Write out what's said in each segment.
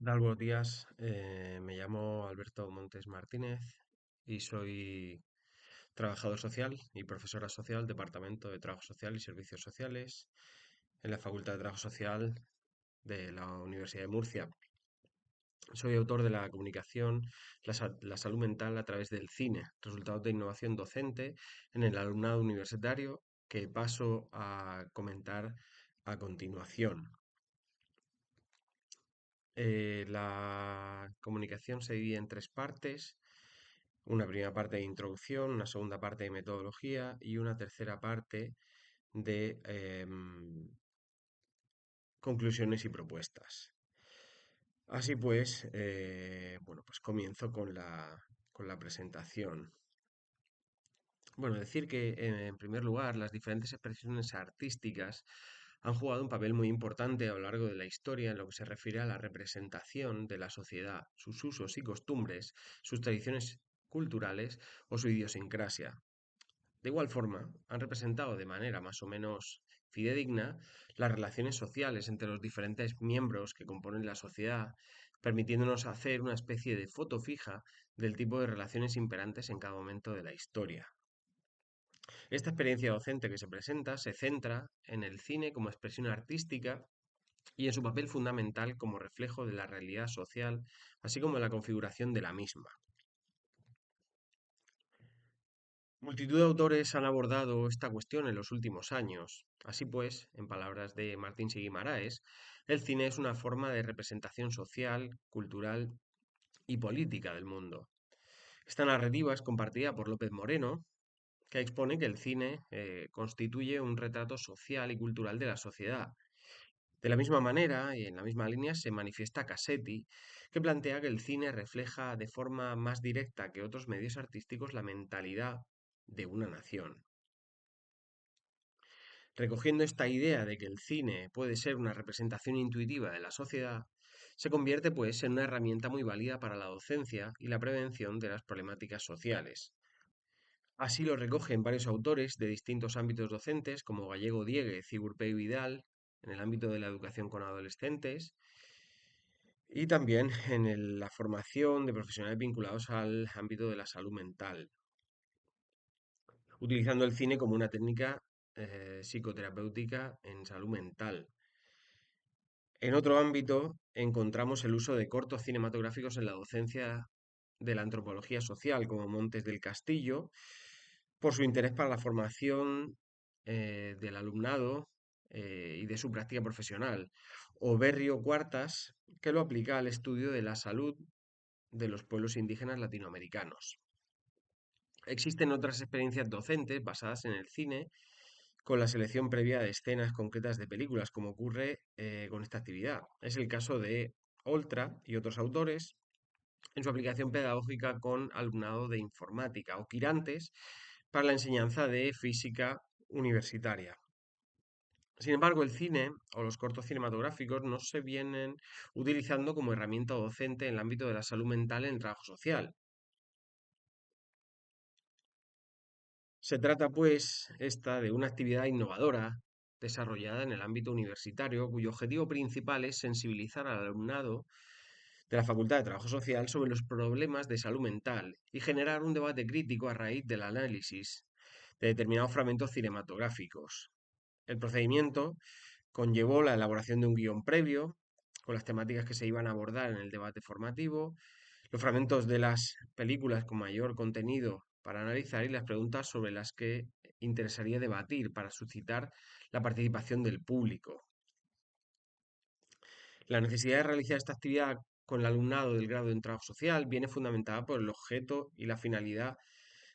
Buenos días, me llamo Alberto Montes Martínez y soy trabajador social y profesor asociado al Departamento de Trabajo Social y Servicios Sociales en la Facultad de Trabajo Social de la Universidad de Murcia. Soy autor de la comunicación La salud mental a través del cine, resultados de innovación docente en el alumnado universitario que paso a comentar a continuación. La comunicación se divide en tres partes: una primera parte de introducción, una segunda parte de metodología y una tercera parte de conclusiones y propuestas. Así pues, bueno, pues comienzo con la presentación. Bueno, decir que en primer lugar las diferentes expresiones artísticas han jugado un papel muy importante a lo largo de la historia en lo que se refiere a la representación de la sociedad, sus usos y costumbres, sus tradiciones culturales o su idiosincrasia. De igual forma, han representado de manera más o menos fidedigna las relaciones sociales entre los diferentes miembros que componen la sociedad, permitiéndonos hacer una especie de foto fija del tipo de relaciones imperantes en cada momento de la historia. Esta experiencia docente que se presenta se centra en el cine como expresión artística y en su papel fundamental como reflejo de la realidad social, así como en la configuración de la misma. Multitud de autores han abordado esta cuestión en los últimos años. Así pues, en palabras de Martín Seguimaraes, el cine es una forma de representación social, cultural y política del mundo. Esta narrativa es compartida por López Moreno, que expone que el cine constituye un retrato social y cultural de la sociedad. De la misma manera y en la misma línea se manifiesta Cassetti, que plantea que el cine refleja de forma más directa que otros medios artísticos la mentalidad de una nación. Recogiendo esta idea de que el cine puede ser una representación intuitiva de la sociedad, se convierte pues en una herramienta muy válida para la docencia y la prevención de las problemáticas sociales. Así lo recogen varios autores de distintos ámbitos docentes, como Gallego Diéguez y Urpey Vidal, en el ámbito de la educación con adolescentes, y también en la formación de profesionales vinculados al ámbito de la salud mental, utilizando el cine como una técnica psicoterapéutica en salud mental. En otro ámbito encontramos el uso de cortos cinematográficos en la docencia de la antropología social, como Montes del Castillo, por su interés para la formación del alumnado y de su práctica profesional, o Berrio Cuartas, que lo aplica al estudio de la salud de los pueblos indígenas latinoamericanos. Existen otras experiencias docentes basadas en el cine con la selección previa de escenas concretas de películas, como ocurre con esta actividad. Es el caso de Oltra y otros autores en su aplicación pedagógica con alumnado de informática o Quirantes para la enseñanza de física universitaria. Sin embargo, el cine o los cortos cinematográficos no se vienen utilizando como herramienta docente en el ámbito de la salud mental en el trabajo social. Se trata, pues, esta de una actividad innovadora desarrollada en el ámbito universitario, cuyo objetivo principal es sensibilizar al alumnado de la Facultad de Trabajo Social sobre los problemas de salud mental y generar un debate crítico a raíz del análisis de determinados fragmentos cinematográficos. El procedimiento conllevó la elaboración de un guión previo con las temáticas que se iban a abordar en el debate formativo, los fragmentos de las películas con mayor contenido para analizar y las preguntas sobre las que interesaría debatir para suscitar la participación del público. La necesidad de realizar esta actividad con el alumnado del grado en trabajo social viene fundamentada por el objeto y la finalidad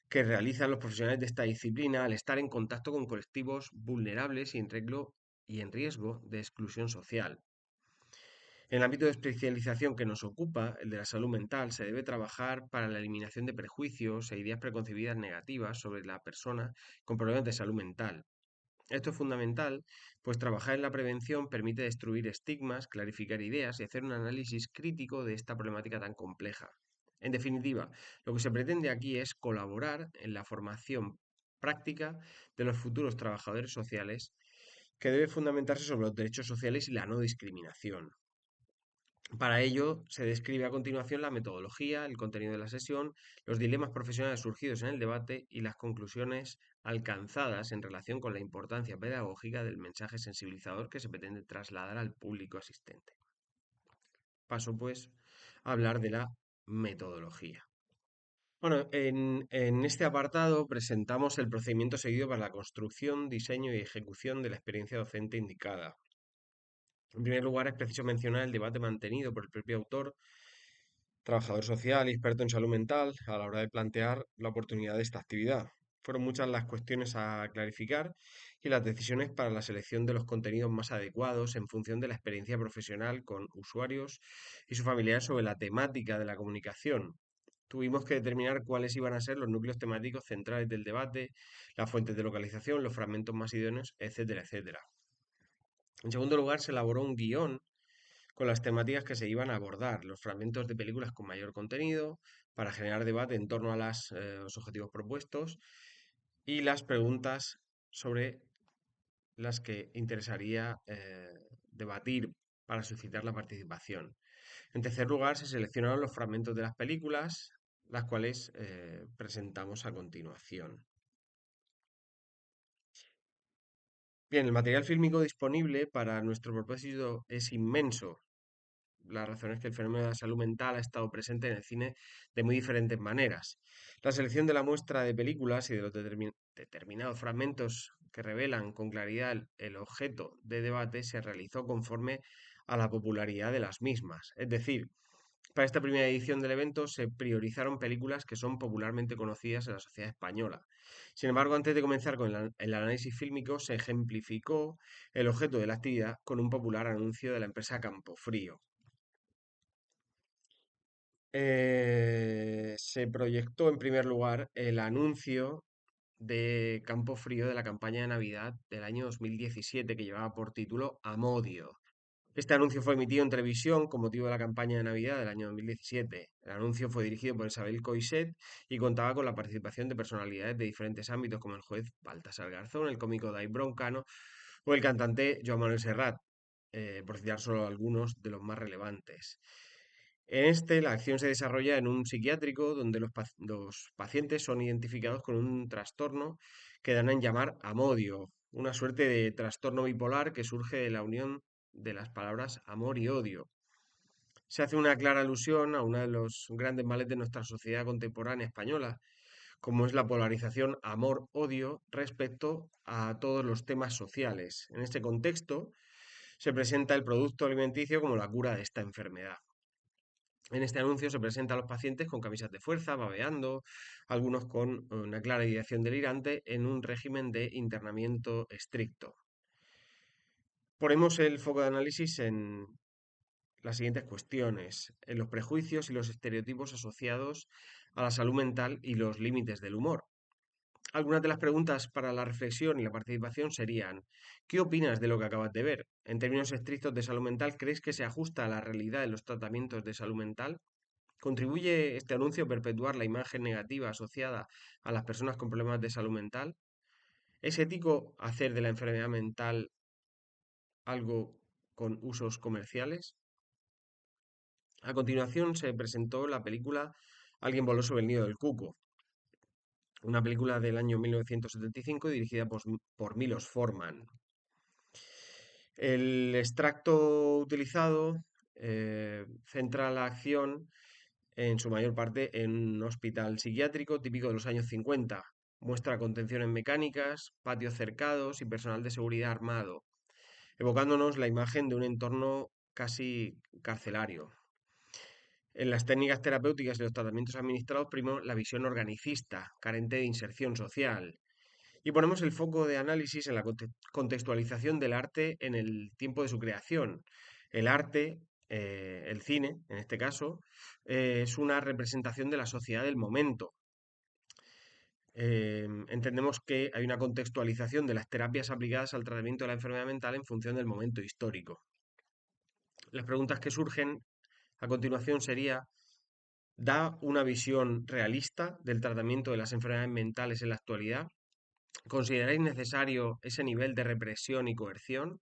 que realizan los profesionales de esta disciplina al estar en contacto con colectivos vulnerables y en riesgo de exclusión social. En el ámbito de especialización que nos ocupa, el de la salud mental, se debe trabajar para la eliminación de prejuicios e ideas preconcebidas negativas sobre la persona con problemas de salud mental. Esto es fundamental, pues trabajar en la prevención permite destruir estigmas, clarificar ideas y hacer un análisis crítico de esta problemática tan compleja. En definitiva, lo que se pretende aquí es colaborar en la formación práctica de los futuros trabajadores sociales, que debe fundamentarse sobre los derechos sociales y la no discriminación. Para ello, se describe a continuación la metodología, el contenido de la sesión, los dilemas profesionales surgidos en el debate y las conclusiones alcanzadas en relación con la importancia pedagógica del mensaje sensibilizador que se pretende trasladar al público asistente. Paso, pues, a hablar de la metodología. Bueno, en este apartado presentamos el procedimiento seguido para la construcción, diseño y ejecución de la experiencia docente indicada. En primer lugar, es preciso mencionar el debate mantenido por el propio autor, trabajador social y experto en salud mental, a la hora de plantear la oportunidad de esta actividad. Fueron muchas las cuestiones a clarificar y las decisiones para la selección de los contenidos más adecuados en función de la experiencia profesional con usuarios y sus familiares sobre la temática de la comunicación. Tuvimos que determinar cuáles iban a ser los núcleos temáticos centrales del debate, las fuentes de localización, los fragmentos más idóneos, etcétera, etcétera. En segundo lugar, se elaboró un guión con las temáticas que se iban a abordar, los fragmentos de películas con mayor contenido, para generar debate en torno a los objetivos propuestos y las preguntas sobre las que interesaría debatir para suscitar la participación. En tercer lugar, se seleccionaron los fragmentos de las películas, las cuales presentamos a continuación. Bien, el material fílmico disponible para nuestro propósito es inmenso. La razón es que el fenómeno de la salud mental ha estado presente en el cine de muy diferentes maneras. La selección de la muestra de películas y de los determinados fragmentos que revelan con claridad el objeto de debate se realizó conforme a la popularidad de las mismas. Es decir, para esta primera edición del evento se priorizaron películas que son popularmente conocidas en la sociedad española. Sin embargo, antes de comenzar con el análisis fílmico, se ejemplificó el objeto de la actividad con un popular anuncio de la empresa Campofrío. Se proyectó en primer lugar el anuncio de Campo Frío de la campaña de Navidad del año 2017 que llevaba por título Amodio. Este anuncio fue emitido en televisión con motivo de la campaña de Navidad del año 2017. El anuncio fue dirigido por Isabel Coixet y contaba con la participación de personalidades de diferentes ámbitos como el juez Baltasar Garzón, el cómico Dai Broncano o el cantante Joan Manuel Serrat, por citar solo algunos de los más relevantes. En este, la acción se desarrolla en un psiquiátrico donde los pacientes son identificados con un trastorno que dan en llamar amodio, una suerte de trastorno bipolar que surge de la unión de las palabras amor y odio. Se hace una clara alusión a uno de los grandes males de nuestra sociedad contemporánea española, como es la polarización amor-odio respecto a todos los temas sociales. En este contexto, se presenta el producto alimenticio como la cura de esta enfermedad. En este anuncio se presenta a los pacientes con camisas de fuerza, babeando, algunos con una clara ideación delirante en un régimen de internamiento estricto. Ponemos el foco de análisis en las siguientes cuestiones, en los prejuicios y los estereotipos asociados a la salud mental y los límites del humor. Algunas de las preguntas para la reflexión y la participación serían: ¿qué opinas de lo que acabas de ver? En términos estrictos de salud mental, ¿crees que se ajusta a la realidad de los tratamientos de salud mental? ¿Contribuye este anuncio a perpetuar la imagen negativa asociada a las personas con problemas de salud mental? ¿Es ético hacer de la enfermedad mental algo con usos comerciales? A continuación se presentó la película Alguien voló sobre el nido del cuco, una película del año 1975 dirigida por Milos Forman. El extracto utilizado centra la acción en su mayor parte en un hospital psiquiátrico típico de los años 50. Muestra contenciones mecánicas, patios cercados y personal de seguridad armado, evocándonos la imagen de un entorno casi carcelario. En las técnicas terapéuticas y los tratamientos administrados primó la visión organicista, carente de inserción social. Y ponemos el foco de análisis en la contextualización del arte en el tiempo de su creación. El arte, el cine, en este caso, es una representación de la sociedad del momento. Entendemos que hay una contextualización de las terapias aplicadas al tratamiento de la enfermedad mental en función del momento histórico. Las preguntas que surgen a continuación sería: ¿da una visión realista del tratamiento de las enfermedades mentales en la actualidad? ¿Consideráis necesario ese nivel de represión y coerción?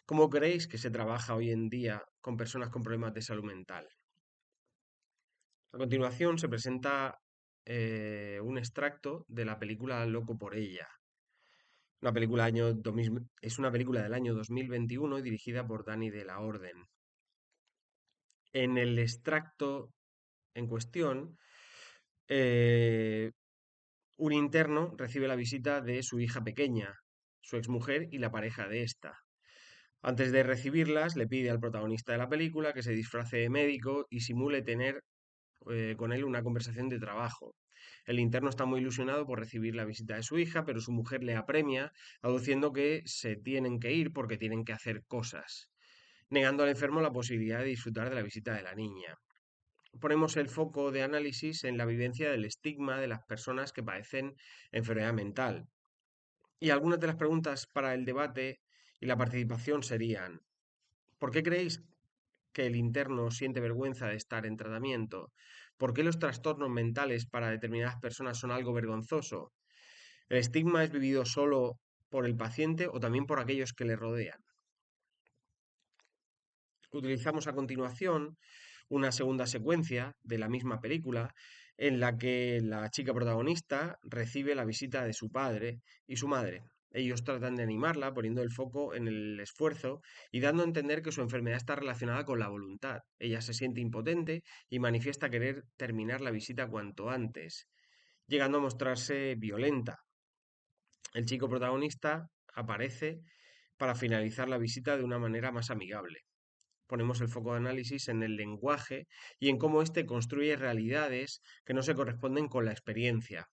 ¿Cómo creéis que se trabaja hoy en día con personas con problemas de salud mental? A continuación se presenta un extracto de la película Loco por ella. Es una película del año 2021 y dirigida por Dani de la Orden. En el extracto en cuestión, eh, un interno recibe la visita de su hija pequeña, su exmujer y la pareja de esta. Antes de recibirlas, le pide al protagonista de la película que se disfrace de médico y simule tener con él una conversación de trabajo. El interno está muy ilusionado por recibir la visita de su hija, pero su mujer le apremia, aduciendo que se tienen que ir porque tienen que hacer cosas, negando al enfermo la posibilidad de disfrutar de la visita de la niña. Ponemos el foco de análisis en la vivencia del estigma de las personas que padecen enfermedad mental. Y algunas de las preguntas para el debate y la participación serían: ¿por qué creéis que el interno siente vergüenza de estar en tratamiento? ¿Por qué los trastornos mentales para determinadas personas son algo vergonzoso? ¿El estigma es vivido solo por el paciente o también por aquellos que le rodean? Utilizamos a continuación una segunda secuencia de la misma película en la que la chica protagonista recibe la visita de su padre y su madre. Ellos tratan de animarla poniendo el foco en el esfuerzo y dando a entender que su enfermedad está relacionada con la voluntad. Ella se siente impotente y manifiesta querer terminar la visita cuanto antes, llegando a mostrarse violenta. El chico protagonista aparece para finalizar la visita de una manera más amigable. Ponemos el foco de análisis en el lenguaje y en cómo éste construye realidades que no se corresponden con la experiencia.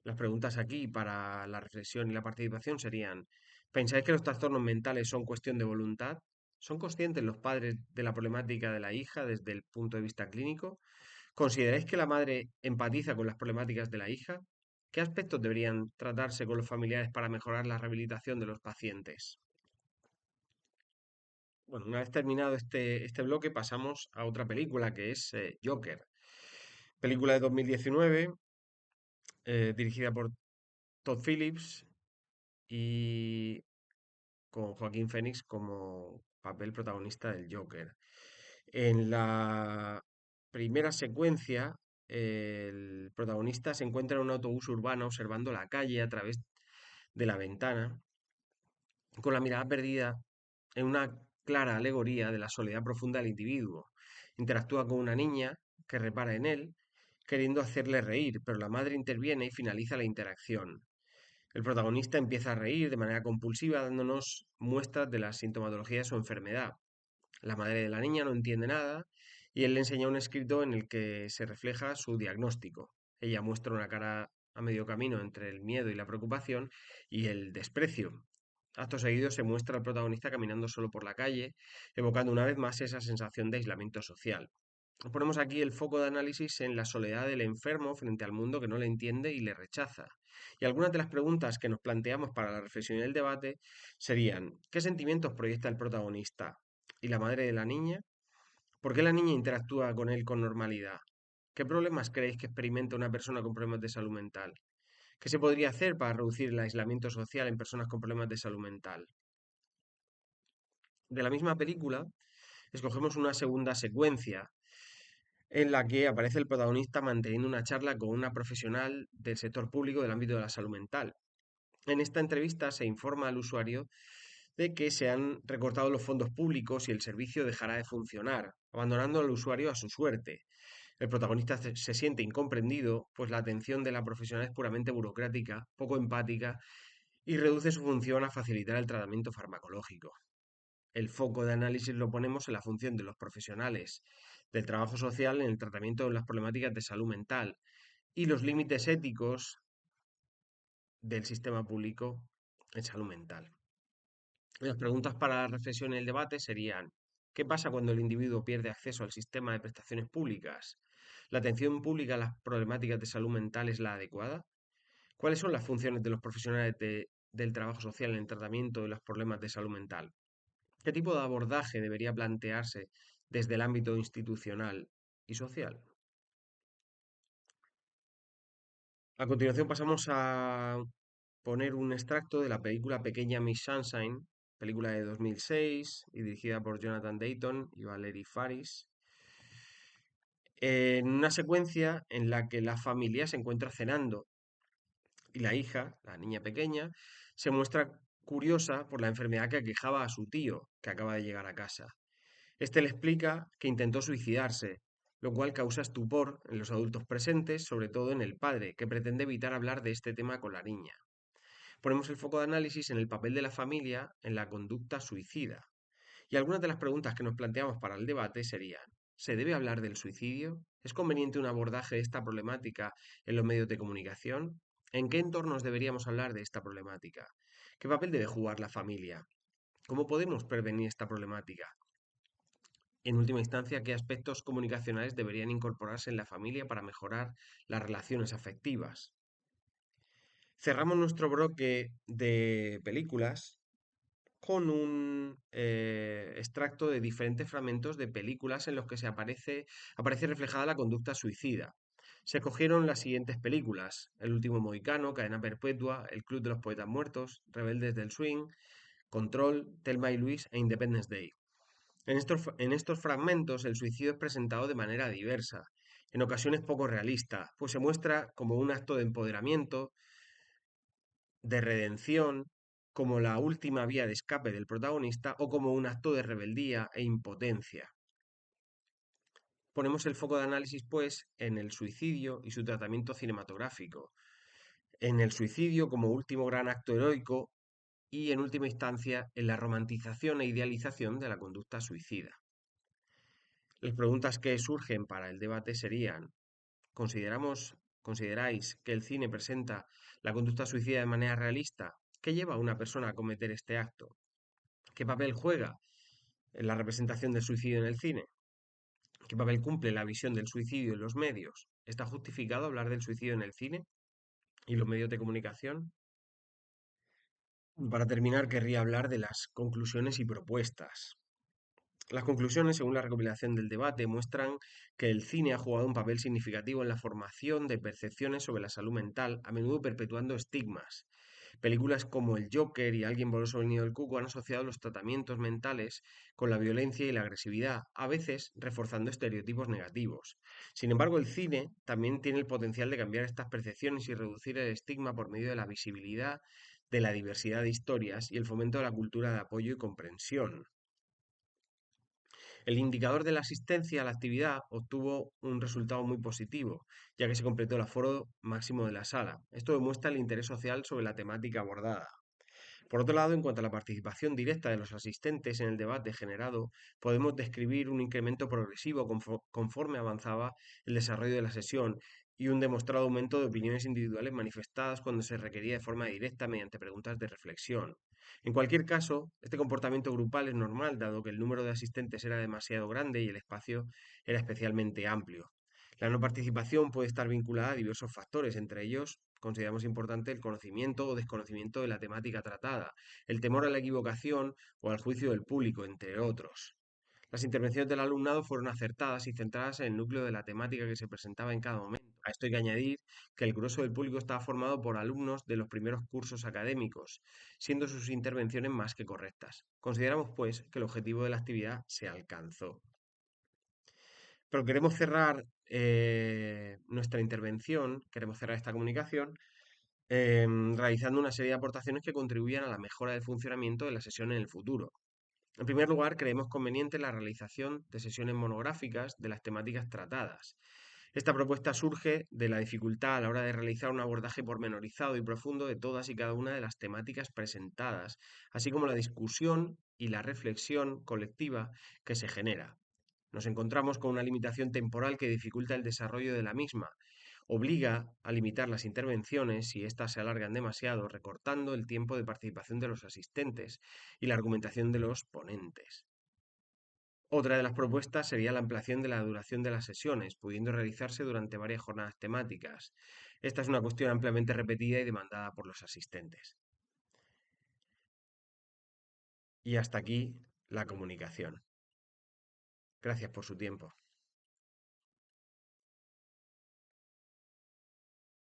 Las preguntas aquí para la reflexión y la participación serían: ¿pensáis que los trastornos mentales son cuestión de voluntad? ¿Son conscientes los padres de la problemática de la hija desde el punto de vista clínico? ¿Consideráis que la madre empatiza con las problemáticas de la hija? ¿Qué aspectos deberían tratarse con los familiares para mejorar la rehabilitación de los pacientes? Bueno, una vez terminado este bloque, pasamos a otra película que es Joker. Película de 2019, dirigida por Todd Phillips y con Joaquín Phoenix como papel protagonista del Joker. En la primera secuencia, el protagonista se encuentra en un autobús urbano observando la calle a través de la ventana, con la mirada perdida en una clara alegoría de la soledad profunda del individuo. Interactúa con una niña que repara en él, queriendo hacerle reír, pero la madre interviene y finaliza la interacción. El protagonista empieza a reír de manera compulsiva, dándonos muestras de la sintomatología de su enfermedad. La madre de la niña no entiende nada y él le enseña un escrito en el que se refleja su diagnóstico. Ella muestra una cara a medio camino entre el miedo y la preocupación y el desprecio. Acto seguido se muestra al protagonista caminando solo por la calle, evocando una vez más esa sensación de aislamiento social. Ponemos aquí el foco de análisis en la soledad del enfermo frente al mundo que no le entiende y le rechaza. Y algunas de las preguntas que nos planteamos para la reflexión y el debate serían: ¿qué sentimientos proyecta el protagonista y la madre de la niña? ¿Por qué la niña interactúa con él con normalidad? ¿Qué problemas creéis que experimenta una persona con problemas de salud mental? ¿Qué se podría hacer para reducir el aislamiento social en personas con problemas de salud mental? De la misma película, escogemos una segunda secuencia en la que aparece el protagonista manteniendo una charla con una profesional del sector público del ámbito de la salud mental. En esta entrevista se informa al usuario de que se han recortado los fondos públicos y el servicio dejará de funcionar, abandonando al usuario a su suerte. El protagonista se siente incomprendido, pues la atención de la profesional es puramente burocrática, poco empática y reduce su función a facilitar el tratamiento farmacológico. El foco de análisis lo ponemos en la función de los profesionales del trabajo social en el tratamiento de las problemáticas de salud mental y los límites éticos del sistema público en salud mental. Las preguntas para la reflexión y el debate serían: ¿qué pasa cuando el individuo pierde acceso al sistema de prestaciones públicas? ¿La atención pública a las problemáticas de salud mental es la adecuada? ¿Cuáles son las funciones de los profesionales del trabajo social en el tratamiento de los problemas de salud mental? ¿Qué tipo de abordaje debería plantearse desde el ámbito institucional y social? A continuación pasamos a poner un extracto de la película Pequeña Miss Sunshine, película de 2006 y dirigida por Jonathan Dayton y Valerie Faris, en una secuencia en la que la familia se encuentra cenando y la hija, la niña pequeña, se muestra curiosa por la enfermedad que aquejaba a su tío, que acaba de llegar a casa. Este le explica que intentó suicidarse, lo cual causa estupor en los adultos presentes, sobre todo en el padre, que pretende evitar hablar de este tema con la niña. Ponemos el foco de análisis en el papel de la familia en la conducta suicida. Y algunas de las preguntas que nos planteamos para el debate serían: ¿se debe hablar del suicidio? ¿Es conveniente un abordaje de esta problemática en los medios de comunicación? ¿En qué entornos deberíamos hablar de esta problemática? ¿Qué papel debe jugar la familia? ¿Cómo podemos prevenir esta problemática? En última instancia, ¿qué aspectos comunicacionales deberían incorporarse en la familia para mejorar las relaciones afectivas? Cerramos nuestro bloque de películas con un extracto de diferentes fragmentos de películas en los que aparece reflejada la conducta suicida. Se cogieron las siguientes películas: El último mohicano, Cadena perpetua, El club de los poetas muertos, Rebeldes del swing, Control, Thelma y Luis e Independence Day. En estos fragmentos el suicidio es presentado de manera diversa, en ocasiones poco realista, pues se muestra como un acto de empoderamiento, de redención, como la última vía de escape del protagonista o como un acto de rebeldía e impotencia. Ponemos el foco de análisis, pues, en el suicidio y su tratamiento cinematográfico, en el suicidio como último gran acto heroico y, en última instancia, en la romantización e idealización de la conducta suicida. Las preguntas que surgen para el debate serían: ¿consideráis que el cine presenta la conducta suicida de manera realista? ¿Qué lleva a una persona a cometer este acto? ¿Qué papel juega en la representación del suicidio en el cine? ¿Qué papel cumple la visión del suicidio en los medios? ¿Está justificado hablar del suicidio en el cine y los medios de comunicación? Para terminar, querría hablar de las conclusiones y propuestas. Las conclusiones, según la recopilación del debate, muestran que el cine ha jugado un papel significativo en la formación de percepciones sobre la salud mental, a menudo perpetuando estigmas. Películas como El Joker y Alguien voló sobre el nido del cuco han asociado los tratamientos mentales con la violencia y la agresividad, a veces reforzando estereotipos negativos. Sin embargo, el cine también tiene el potencial de cambiar estas percepciones y reducir el estigma por medio de la visibilidad de la diversidad de historias y el fomento de la cultura de apoyo y comprensión. El indicador de la asistencia a la actividad obtuvo un resultado muy positivo, ya que se completó el aforo máximo de la sala. Esto demuestra el interés social sobre la temática abordada. Por otro lado, en cuanto a la participación directa de los asistentes en el debate generado, podemos describir un incremento progresivo conforme avanzaba el desarrollo de la sesión y un demostrado aumento de opiniones individuales manifestadas cuando se requería de forma directa mediante preguntas de reflexión. En cualquier caso, este comportamiento grupal es normal, dado que el número de asistentes era demasiado grande y el espacio era especialmente amplio. La no participación puede estar vinculada a diversos factores, entre ellos consideramos importante el conocimiento o desconocimiento de la temática tratada, el temor a la equivocación o al juicio del público, entre otros. Las intervenciones del alumnado fueron acertadas y centradas en el núcleo de la temática que se presentaba en cada momento. A esto hay que añadir que el grueso del público estaba formado por alumnos de los primeros cursos académicos, siendo sus intervenciones más que correctas. Consideramos, pues, que el objetivo de la actividad se alcanzó. Pero queremos cerrar nuestra intervención, queremos cerrar esta comunicación realizando una serie de aportaciones que contribuyan a la mejora del funcionamiento de la sesión en el futuro. En primer lugar, creemos conveniente la realización de sesiones monográficas de las temáticas tratadas. Esta propuesta surge de la dificultad a la hora de realizar un abordaje pormenorizado y profundo de todas y cada una de las temáticas presentadas, así como la discusión y la reflexión colectiva que se genera. Nos encontramos con una limitación temporal que dificulta el desarrollo de la misma. Obliga a limitar las intervenciones si éstas se alargan demasiado, recortando el tiempo de participación de los asistentes y la argumentación de los ponentes. Otra de las propuestas sería la ampliación de la duración de las sesiones, pudiendo realizarse durante varias jornadas temáticas. Esta es una cuestión ampliamente repetida y demandada por los asistentes. Y hasta aquí la comunicación. Gracias por su tiempo.